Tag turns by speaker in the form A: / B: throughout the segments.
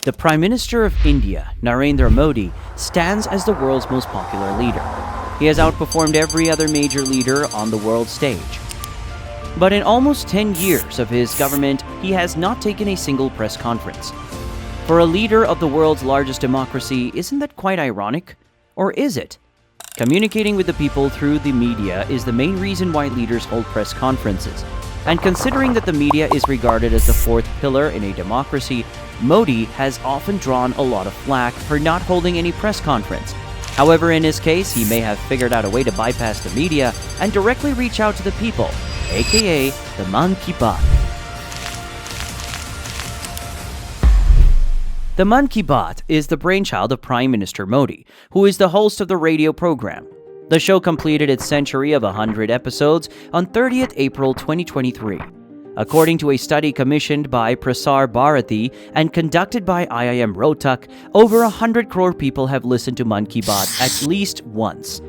A: The Prime Minister of India, Narendra Modi, stands as the world's most popular leader. He has outperformed every other major leader on the world stage. But in almost 10 years of his government, he has not taken a single press conference. For a leader of the world's largest democracy, isn't that quite ironic? Or is it? Communicating with the people through the media is the main reason why leaders hold press conferences. And considering that the media is regarded as the fourth pillar in a democracy, Modi has often drawn a lot of flack for not holding any press conference. However, in his case, he may have figured out a way to bypass the media and directly reach out to the people, aka the Mann Ki Baat. The Mann Ki Baat is the brainchild of Prime Minister Modi, who is the host of the radio program. The show completed its century of 100 episodes on 30th April 2023. According to a study commissioned by Prasarbharti and conducted by IIM Rohtak, over 100 crore people have listened to Mann Ki Baat at least once.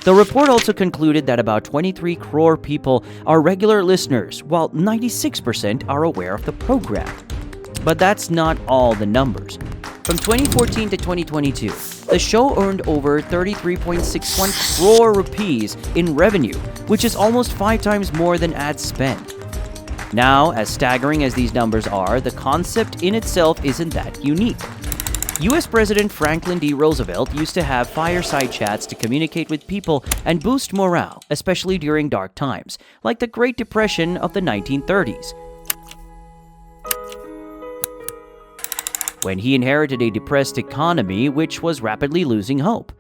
A: The report also concluded that about 23 crore people are regular listeners, while 96% are aware of the program. But that's not all the numbers. From 2014 to 2022, the show earned over 33.61 crore rupees in revenue, which is almost 5 times more than ad spend. Now, as staggering as these numbers are, the concept in itself isn't that unique. US President Franklin D. Roosevelt used to have fireside chats to communicate with people and boost morale, especially during dark times, like the Great Depression of the 1930s. When he inherited a depressed economy which was rapidly losing hope.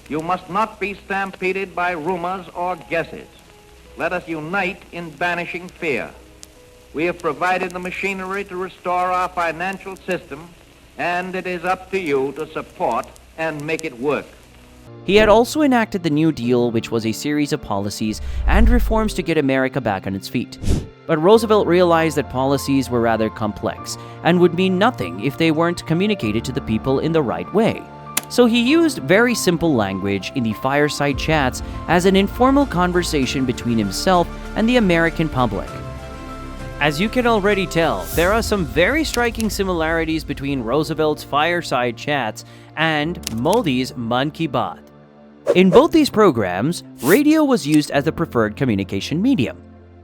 B: You must not be stampeded by rumors or guesses. Let us unite in banishing fear. We have provided the machinery to restore our financial system, and it is up to you to support and make it work.
A: He had also enacted the New Deal, which was a series of policies and reforms to get America back on its feet. But Roosevelt realized that policies were rather complex and would mean nothing if they weren't communicated to the people in the right way. So he used very simple language in the Fireside Chats as an informal conversation between himself and the American public. As you can already tell, there are some very striking similarities between Roosevelt's Fireside Chats and Modi's Mann Ki Baat. In both these programs, radio was used as the preferred communication medium.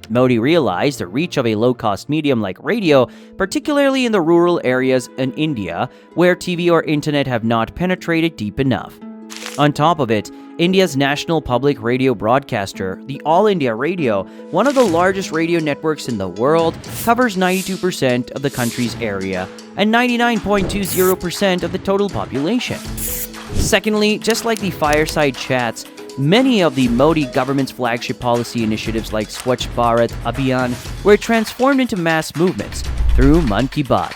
A: Modi realized the reach of a low-cost medium like radio, particularly in the rural areas in India where TV or internet have not penetrated deep enough. On top of it, India's national public radio broadcaster, the All India Radio, one of the largest radio networks in the world, covers 92% of the country's area and 99.20% of the total population. Secondly, just like the Fireside Chats, many of the Modi government's flagship policy initiatives like Swachh Bharat Abhiyan were transformed into mass movements through Mann Ki Baat.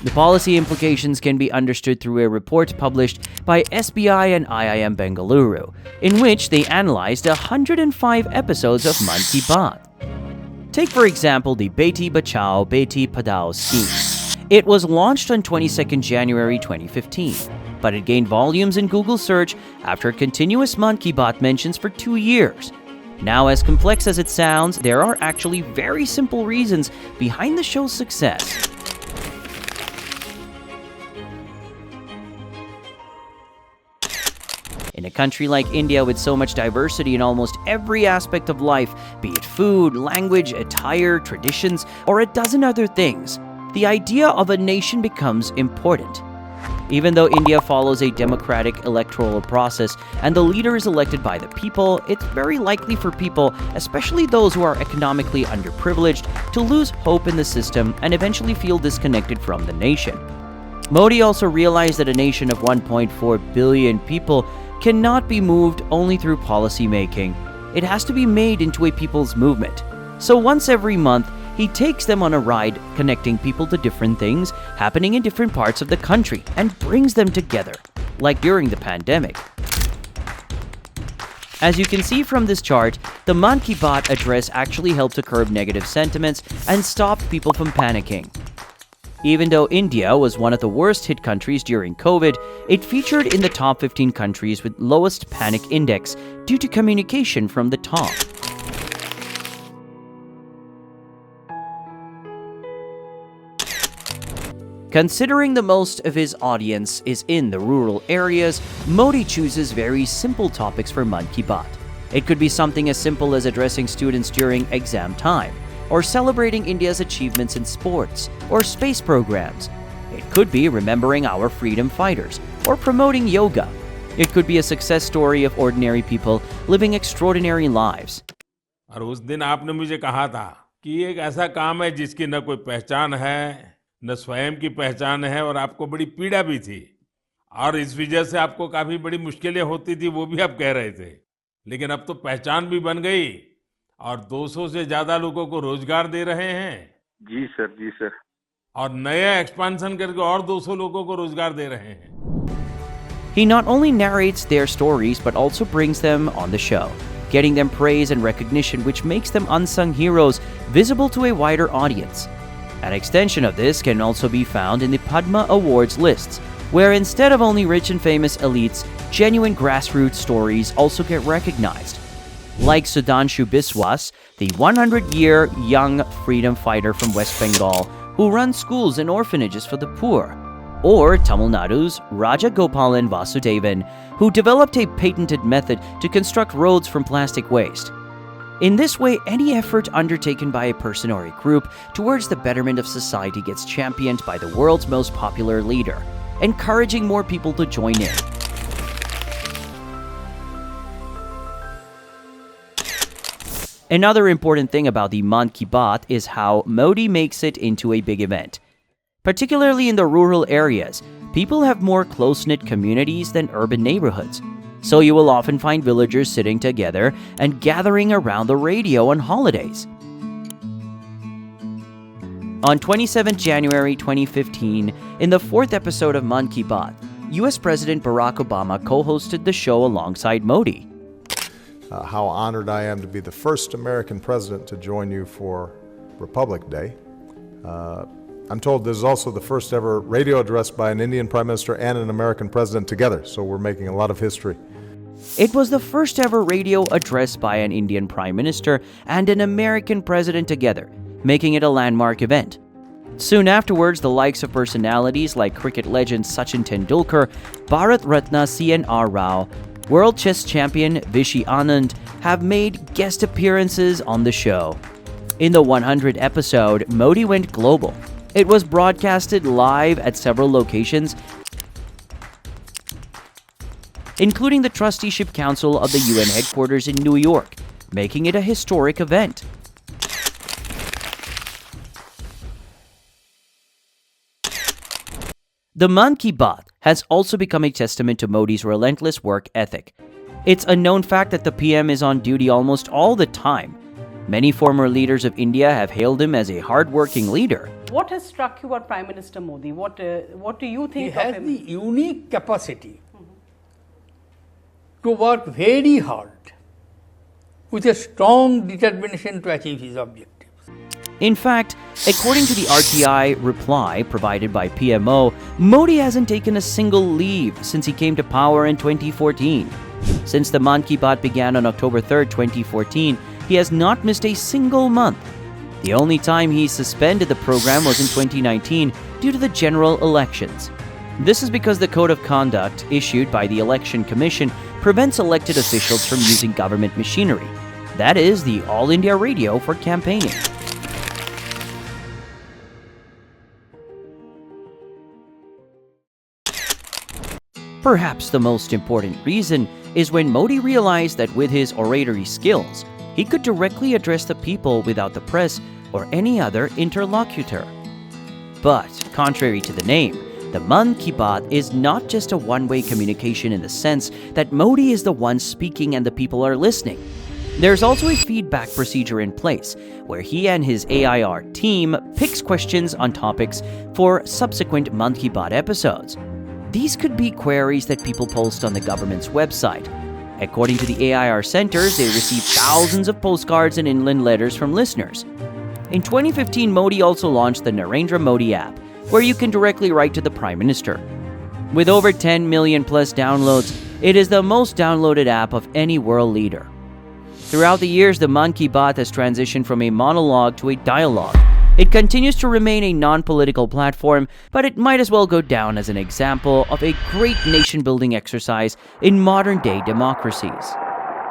A: The policy implications can be understood through a report published by SBI and IIM Bengaluru, in which they analyzed 105 episodes of Mann Ki Baat. Take for example the Beti Bachao, Beti Padhao scheme. It was launched on 22nd January 2015, but it gained volumes in Google search after continuous Mann Ki Baat mentions for 2 years. Now, as complex as it sounds, there are actually very simple reasons behind the show's success. In a country like India with so much diversity in almost every aspect of life, be it food, language, attire, traditions, or a dozen other things, the idea of a nation becomes important. Even though India follows a democratic electoral process and the leader is elected by the people, it's very likely for people, especially those who are economically underprivileged, to lose hope in the system and eventually feel disconnected from the nation. Modi also realized that a nation of 1.4 billion people cannot be moved only through policy making. It has to be made into a people's movement. So once every month, he takes them on a ride, connecting people to different things happening in different parts of the country and brings them together, like during the pandemic. As you can see from this chart, the Mann Ki Baat address actually helped to curb negative sentiments and stop people from panicking. Even though India was one of the worst hit countries during COVID, it featured in the top 15 countries with lowest panic index due to communication from the top. Considering the most of his audience is in the rural areas, Modi chooses very simple topics for Mann Ki Baat. It could be something as simple as addressing students during exam time, or celebrating India's achievements in sports or space programs. It could be remembering our freedom fighters or promoting yoga. It could be a success story of ordinary people living extraordinary lives.
C: और उस दिन आपने मुझे कहा था कि ये एक ऐसा काम है जिसकी न कोई पहचान है, न स्वयं की पहचान है और आपको बड़ी पीड़ा भी थी और इस वजह से आपको काफी बड़ी मुश्किलें होती थी, वो भी आप कह रहे थे। लेकिन अब तो पहचान भी बन गई और 200 से ज्यादा लोगों को रोजगार दे रहे हैं।
D: जी सर, जी सर।
C: और नया एक्सपेंशन करके और 200 लोगों को रोजगार दे रहे हैं।
A: He not only narrates their stories but also brings them on the show, getting them praise and recognition, which makes them unsung heroes visible to a wider audience. An extension of this can also be found in the Padma Awards lists, where instead of only rich and famous elites, genuine grassroots stories also get recognized. Like Sudhanshu Biswas, the 100-year young freedom fighter from West Bengal who runs schools and orphanages for the poor. Or Tamil Nadu's Raja Gopalan Vasudevan, who developed a patented method to construct roads from plastic waste. In this way, any effort undertaken by a person or a group towards the betterment of society gets championed by the world's most popular leader, encouraging more people to join in. Another important thing about the Mann Ki Baat is how Modi makes it into a big event. Particularly in the rural areas, people have more close-knit communities than urban neighborhoods. So you will often find villagers sitting together and gathering around the radio on holidays. On 27 January 2015, in the 4th episode of Mann Ki Baat, US President Barack Obama co-hosted the show alongside Modi.
E: How honored I am to be the first American president to join you for Republic Day. I'm told this is also the first ever radio address by an Indian Prime Minister and an American President together, so we're making a lot of history.
A: It was the first ever radio address by an Indian Prime Minister and an American President together, making it a landmark event. Soon afterwards, the likes of personalities like cricket legend Sachin Tendulkar, Bharat Ratna C.N.R. Rao, World Chess Champion Vishy Anand have made guest appearances on the show. In the 100th episode, Modi went global. It was broadcasted live at several locations, including the Trusteeship Council of the UN headquarters in New York, making it a historic event. The Mann Ki Baat has also become a testament to Modi's relentless work ethic. It's a known fact that the PM is on duty almost all the time. Many former leaders of India have hailed him as a hard-working leader.
F: What has struck you about Prime Minister Modi? What do you think
G: he
F: of
G: has
F: him?
G: the unique capacity to work very hard with a strong determination to achieve his objectives.
A: In fact, according to the RTI reply provided by PMO, Modi hasn't taken a single leave since he came to power in 2014. Since the Mann Ki Baat began on October 3, 2014, he has not missed a single month. The only time he suspended the program was in 2019 due to the general elections. This is because the Code of Conduct issued by the Election Commission prevents elected officials from using government machinery. That is, the All India Radio for campaigning. Perhaps the most important reason is when Modi realized that with his oratory skills, he could directly address the people without the press or any other interlocutor. But, contrary to the name, the Mann Ki Baat is not just a one-way communication in the sense that Modi is the one speaking and the people are listening. There's also a feedback procedure in place, where he and his AIR team picks questions on topics for subsequent Mann Ki Baat episodes. These could be queries that people post on the government's website. According to the AIR centers, they receive thousands of postcards and inland letters from listeners. In 2015, Modi also launched the Narendra Modi app, where you can directly write to the Prime Minister. With over 10 million plus downloads, it is the most downloaded app of any world leader. Throughout the years, the Mann Ki Baat has transitioned from a monologue to a dialogue. It continues to remain a non-political platform, but it might as well go down as an example of a great nation-building exercise in modern-day democracies.